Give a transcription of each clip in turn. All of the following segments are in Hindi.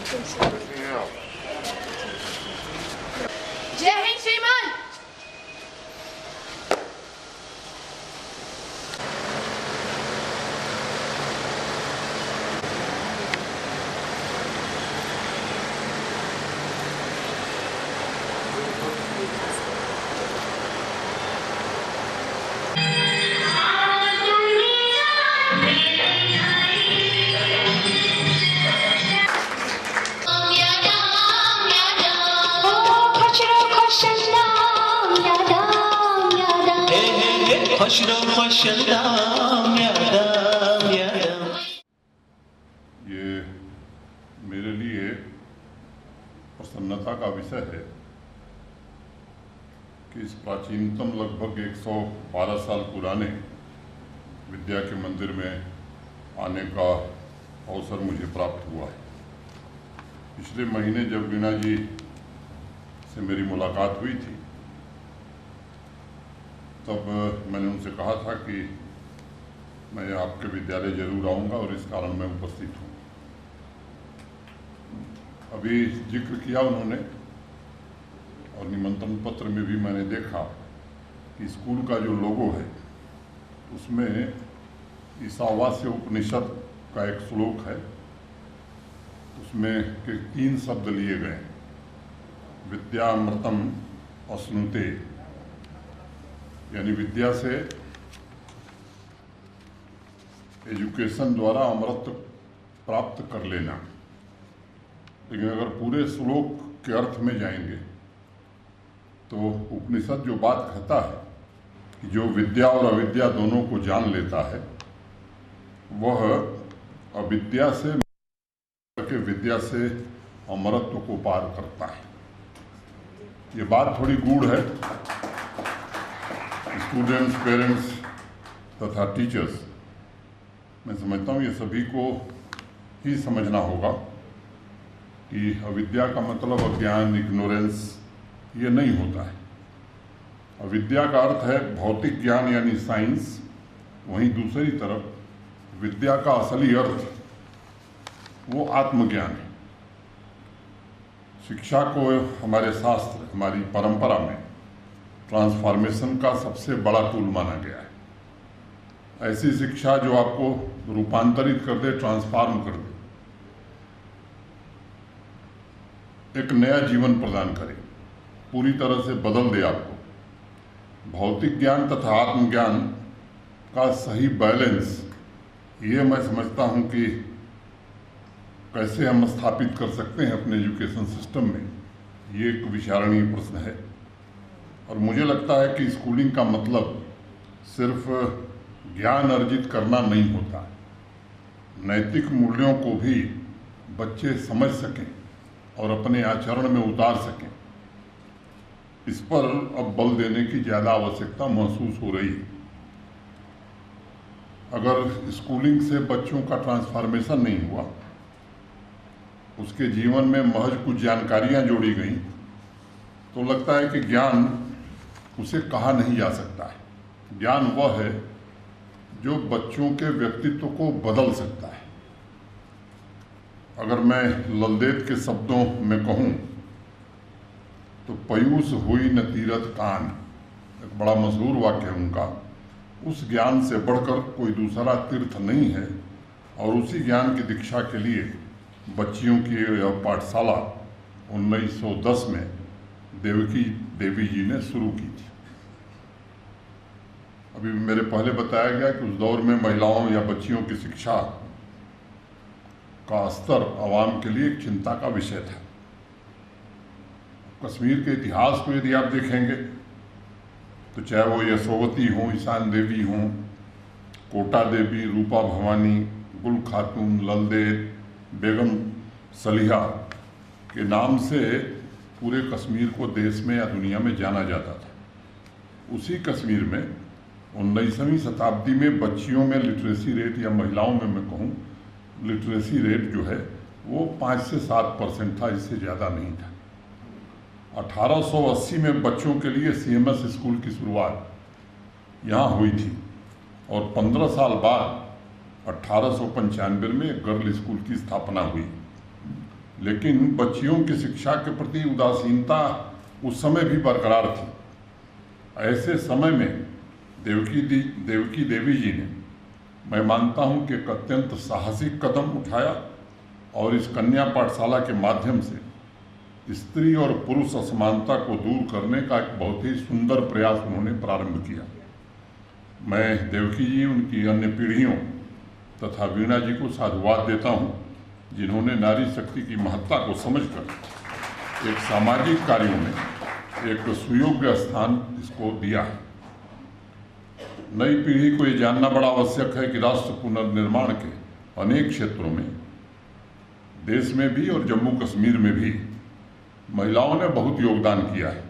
जय हिंद श्रीमान। ये मेरे लिए प्रसन्नता का विषय है कि इस प्राचीनतम लगभग 112 साल पुराने विद्या के मंदिर में आने का अवसर मुझे प्राप्त हुआ है। पिछले महीने जब वीणा जी से मेरी मुलाकात हुई थी तब मैंने उनसे कहा था कि मैं आपके विद्यालय जरूर आऊँगा और इस कारण मैं उपस्थित हूँ। अभी जिक्र किया उन्होंने और निमंत्रण पत्र में भी मैंने देखा कि स्कूल का जो लोगो है उसमें ईशावास्य उपनिषद का एक श्लोक है, उसमें के 3 शब्द लिए गए, विद्यामृतम अश्नुते, यानी विद्या से एजुकेशन द्वारा अमृत प्राप्त कर लेना। लेकिन अगर पूरे श्लोक के अर्थ में जाएंगे तो उपनिषद जो बात कहता है कि जो विद्या और अविद्या दोनों को जान लेता है वह अविद्या से के विद्या से अमरत्व को पार करता है। ये बात थोड़ी गूढ़ है। स्टूडेंट्स, पेरेंट्स तथा टीचर्स, मैं समझता हूँ ये सभी को ही समझना होगा कि अविद्या का मतलब अज्ञान, इग्नोरेंस ये नहीं होता है। अविद्या का अर्थ है भौतिक ज्ञान यानी साइंस। वहीं दूसरी तरफ विद्या का असली अर्थ वो आत्मज्ञान है। शिक्षा को हमारे शास्त्र, हमारी परंपरा में ट्रांसफॉर्मेशन का सबसे बड़ा टूल माना गया है। ऐसी शिक्षा जो आपको रूपांतरित कर दे, ट्रांसफॉर्म कर दे, एक नया जीवन प्रदान करे, पूरी तरह से बदल दे आपको। भौतिक ज्ञान तथा आत्मज्ञान का सही बैलेंस ये मैं समझता हूँ कि कैसे हम स्थापित कर सकते हैं अपने एजुकेशन सिस्टम में, ये एक विचारणीय प्रश्न है। और मुझे लगता है कि स्कूलिंग का मतलब सिर्फ ज्ञान अर्जित करना नहीं होता। नैतिक मूल्यों को भी बच्चे समझ सकें और अपने आचरण में उतार सकें, इस पर अब बल देने की ज़्यादा आवश्यकता महसूस हो रही है। अगर स्कूलिंग से बच्चों का ट्रांसफॉर्मेशन नहीं हुआ, उसके जीवन में महज कुछ जानकारियां जोड़ी गई, तो लगता है कि ज्ञान उसे कहा नहीं जा सकता है। ज्ञान वह है जो बच्चों के व्यक्तित्व को बदल सकता है। अगर मैं ललदेत के शब्दों में कहूँ तो पयूष हुई न तीरथ कान, एक बड़ा मशहूर वाक्य है उनका। उस ज्ञान से बढ़कर कोई दूसरा तीर्थ नहीं है और उसी ज्ञान की दीक्षा के लिए बच्चियों की यह पाठशाला 1910 में देवकी देवी जी ने शुरू की थी। अभी मेरे पहले बताया गया कि उस दौर में महिलाओं या बच्चियों की शिक्षा का स्तर आवाम के लिए एक चिंता का विषय था। कश्मीर के इतिहास को यदि आप देखेंगे तो चाहे वो यशोवती हों, ईशान देवी हों, कोटा देवी, रूपा भवानी, गुल खातून, ललदेत, बेगम सलीहा के नाम से पूरे कश्मीर को देश में या दुनिया में जाना जाता था। उसी कश्मीर में 19वीं शताब्दी में बच्चियों में लिटरेसी रेट, या महिलाओं में मैं कहूँ लिटरेसी रेट जो है वो 5 से 7% था, इससे ज़्यादा नहीं था। 1880 में बच्चों के लिए CMS स्कूल की शुरुआत यहाँ हुई थी और 15 साल बाद 1895 में गर्ल स्कूल की स्थापना हुई। लेकिन बच्चियों की शिक्षा के प्रति उदासीनता उस समय भी बरकरार थी। ऐसे समय में देवकी देवी जी ने, मैं मानता हूं कि एक अत्यंत साहसिक कदम उठाया और इस कन्या पाठशाला के माध्यम से स्त्री और पुरुष असमानता को दूर करने का एक बहुत ही सुंदर प्रयास उन्होंने प्रारंभ किया। मैं देवकी जी, उनकी अन्य पीढ़ियों तथा वीणा जी को साधुवाद देता हूं, जिन्होंने नारी शक्ति की महत्ता को समझकर एक सामाजिक कार्यों में एक सुयोग्य स्थान इसको दिया है। नई पीढ़ी को ये जानना बड़ा आवश्यक है कि राष्ट्र पुनर्निर्माण के अनेक क्षेत्रों में, देश में भी और जम्मू कश्मीर में भी महिलाओं ने बहुत योगदान किया है।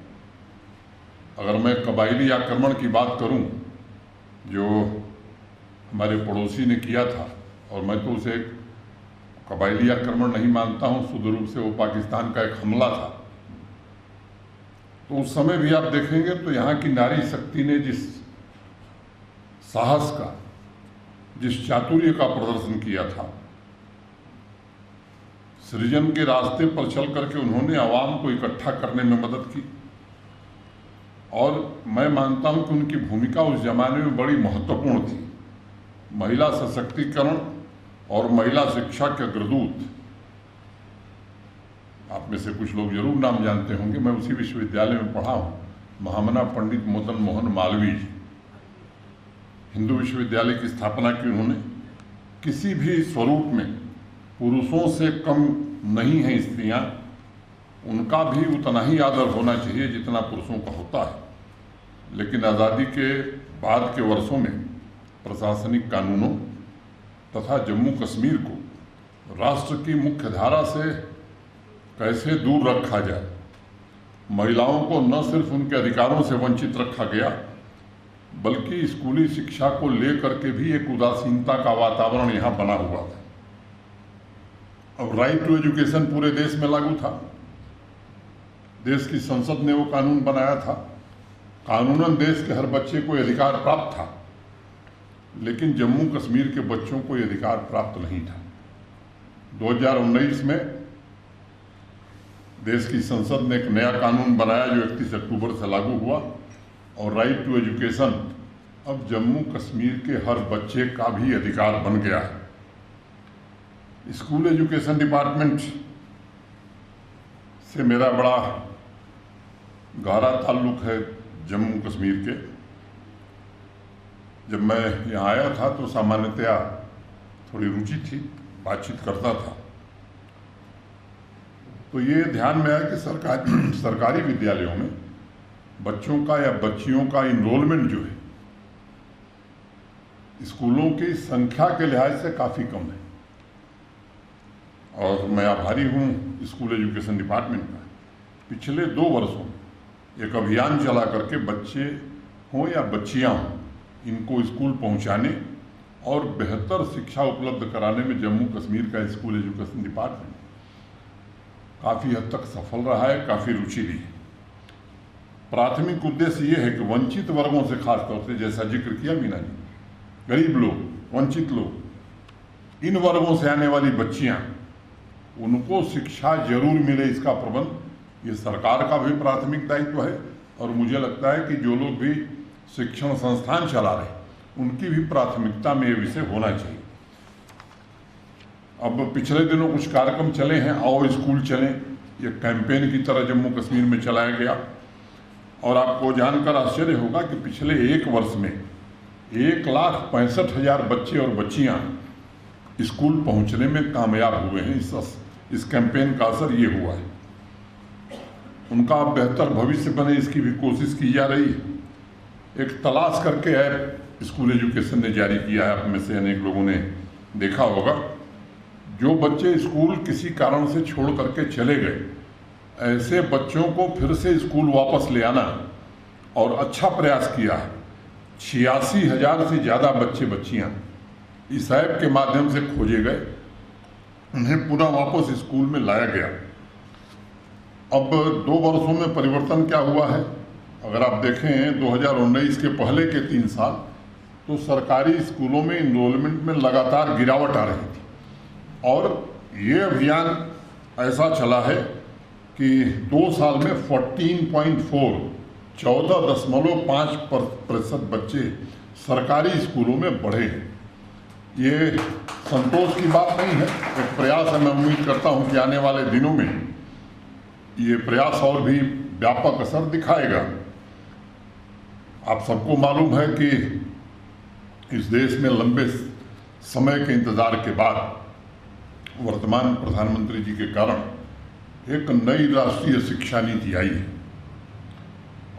अगर मैं कबायली आक्रमण की बात करूं, जो हमारे पड़ोसी ने किया था, और मैं तो उसे कबायली आक्रमण नहीं मानता हूं, शुद्ध रूप से वो पाकिस्तान का एक हमला था, तो उस समय भी आप देखेंगे तो यहाँ की नारी शक्ति ने जिस साहस का, जिस चातुर्य का प्रदर्शन किया था, सृजन के रास्ते पर चल करके उन्होंने आवाम को इकट्ठा करने में मदद की। और मैं मानता हूं कि उनकी भूमिका उस जमाने में बड़ी महत्वपूर्ण थी। महिला सशक्तिकरण और महिला शिक्षा के अग्रदूत, आप में से कुछ लोग जरूर नाम जानते होंगे, मैं उसी विश्वविद्यालय में पढ़ा हूँ, महामना पंडित मदन मोहन मालवीय जी। हिंदू विश्वविद्यालय की स्थापना की उन्होंने। किसी भी स्वरूप में पुरुषों से कम नहीं हैं स्त्रियां, उनका भी उतना ही आदर होना चाहिए जितना पुरुषों का होता है। लेकिन आज़ादी के बाद के वर्षों में प्रशासनिक कानूनों तथा जम्मू कश्मीर को राष्ट्र की मुख्य धारा से कैसे दूर रखा जाए, महिलाओं को न सिर्फ उनके अधिकारों से वंचित रखा गया, बल्कि स्कूली शिक्षा को लेकर के भी एक उदासीनता का वातावरण यहाँ बना हुआ था। अब राइट टू एजुकेशन पूरे देश में लागू था। देश की संसद ने वो कानून बनाया था। कानूनन देश के हर बच्चे को ये अधिकार प्राप्त था, लेकिन जम्मू कश्मीर के बच्चों को ये अधिकार प्राप्त नहीं था। 2019 में देश की संसद ने एक नया कानून बनाया जो 31 अक्टूबर से लागू हुआ, और राइट टू एजुकेशन अब जम्मू कश्मीर के हर बच्चे का भी अधिकार बन गया है। स्कूल एजुकेशन डिपार्टमेंट से मेरा बड़ा गहरा ताल्लुक है जम्मू कश्मीर के। जब मैं यहाँ आया था तो सामान्यतया थोड़ी रुचि थी, बातचीत करता था, तो ये ध्यान में आया कि सरकारी विद्यालयों में बच्चों का या बच्चियों का इनरोलमेंट जो है स्कूलों की संख्या के लिहाज से काफ़ी कम है। और मैं आभारी हूँ स्कूल एजुकेशन डिपार्टमेंट का। पिछले 2 वर्षों में एक अभियान चला करके बच्चे हों या बच्चियाँ हों, इनको स्कूल पहुँचाने और बेहतर शिक्षा उपलब्ध कराने में जम्मू कश्मीर का स्कूल एजुकेशन डिपार्टमेंट काफ़ी हद तक सफल रहा है, काफ़ी रुचि ली है। प्राथमिक उद्देश्य ये है कि वंचित वर्गों से, खास तौर से जैसा जिक्र किया मीना जी, गरीब लोग, वंचित लोग, इन वर्गों से आने वाली बच्चियाँ, उनको शिक्षा जरूर मिले, इसका प्रबंध ये सरकार का भी प्राथमिक दायित्व है। और मुझे लगता है कि जो लोग भी शिक्षण संस्थान चला रहे हैं, उनकी भी प्राथमिकता में ये विषय होना चाहिए। अब पिछले दिनों कुछ कार्यक्रम चले हैं, आओ स्कूल चलें, ये कैंपेन की तरह जम्मू कश्मीर में चलाया गया। और आपको जानकर आश्चर्य होगा कि पिछले 1 वर्ष में 1,65,000 बच्चे और बच्चियां स्कूल पहुंचने में कामयाब हुए हैं। इस कैंपेन का असर ये हुआ है। उनका बेहतर भविष्य बने, इसकी भी कोशिश की जा रही है। एक तलाश करके ऐप स्कूल एजुकेशन ने जारी किया है, आप में से अनेक लोगों ने देखा होगा। जो बच्चे स्कूल किसी कारण से छोड़ करके चले गए, ऐसे बच्चों को फिर से स्कूल वापस ले आना और अच्छा प्रयास किया है। 86,000 से ज़्यादा बच्चे बच्चियां इस ऐप के माध्यम से खोजे गए, उन्हें पुनः वापस स्कूल में लाया गया। अब 2 वर्षों में परिवर्तन क्या हुआ है, अगर आप देखें 2019 के पहले के 3 साल, तो सरकारी स्कूलों में इनरोलमेंट में लगातार गिरावट आ रही थी। और ये अभियान ऐसा चला है कि 2 साल में 14.5% बच्चे सरकारी स्कूलों में बढ़े हैं। ये संतोष की बात नहीं है, एक प्रयास है। मैं उम्मीद करता हूं कि आने वाले दिनों में ये प्रयास और भी व्यापक असर दिखाएगा। आप सबको मालूम है कि इस देश में लंबे समय के इंतजार के बाद वर्तमान प्रधानमंत्री जी के कारण एक नई राष्ट्रीय शिक्षा नीति आई है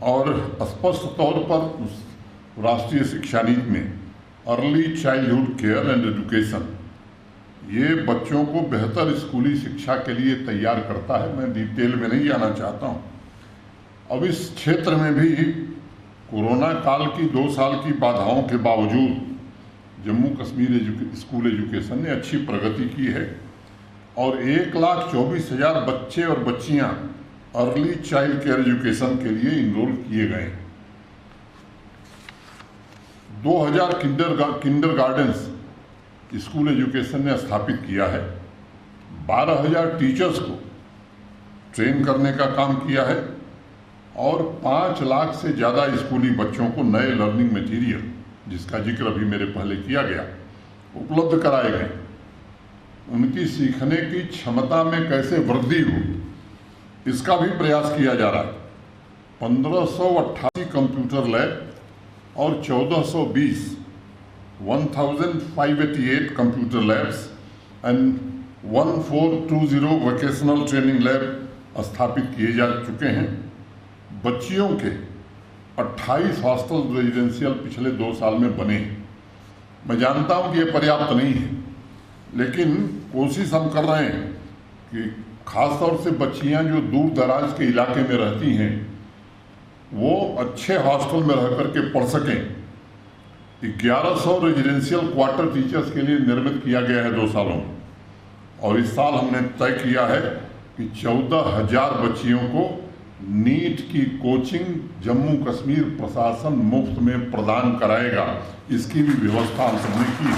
और स्पष्ट तौर पर उस राष्ट्रीय शिक्षा नीति में early childhood care and education ये बच्चों को बेहतर स्कूली शिक्षा के लिए तैयार करता है। मैं डिटेल में नहीं जाना चाहता हूँ। अब इस क्षेत्र में भी कोरोना काल की 2 साल की बाधाओं के बावजूद जम्मू कश्मीर स्कूल एजुकेशन ने अच्छी प्रगति की है और 1,24,000 बच्चे और बच्चियां अर्ली चाइल्ड केयर एजुकेशन के लिए इनरोल किए गए। 2000 किंडर गार्डन्स स्कूल एजुकेशन ने स्थापित किया है। 12,000 टीचर्स को ट्रेन करने का काम किया है और 5 लाख से ज़्यादा स्कूली बच्चों को नए लर्निंग मटेरियल, जिसका जिक्र अभी मेरे पहले किया गया, उपलब्ध कराए गए। उनकी सीखने की क्षमता में कैसे वृद्धि हो, इसका भी प्रयास किया जा रहा है। 1588 कंप्यूटर लैब और 1588 computer labs and 1420 vocational training lab स्थापित किए जा चुके हैं। बच्चियों के 28 हॉस्टल रेजिडेंशियल पिछले 2 साल में बने हैं। मैं जानता हूं कि ये पर्याप्त नहीं है, लेकिन कोशिश हम कर रहे हैं कि खासतौर से बच्चियां जो दूर दराज के इलाके में रहती हैं वो अच्छे हॉस्टल में रह करके पढ़ सकें। 1100 रेजिडेंशियल क्वार्टर टीचर्स के लिए निर्मित किया गया है 2 सालों में और इस साल हमने तय किया है कि 14,000 बच्चियों को नीट की कोचिंग जम्मू कश्मीर प्रशासन मुफ्त में प्रदान कराएगा। इसकी भी व्यवस्था हम सबने की है।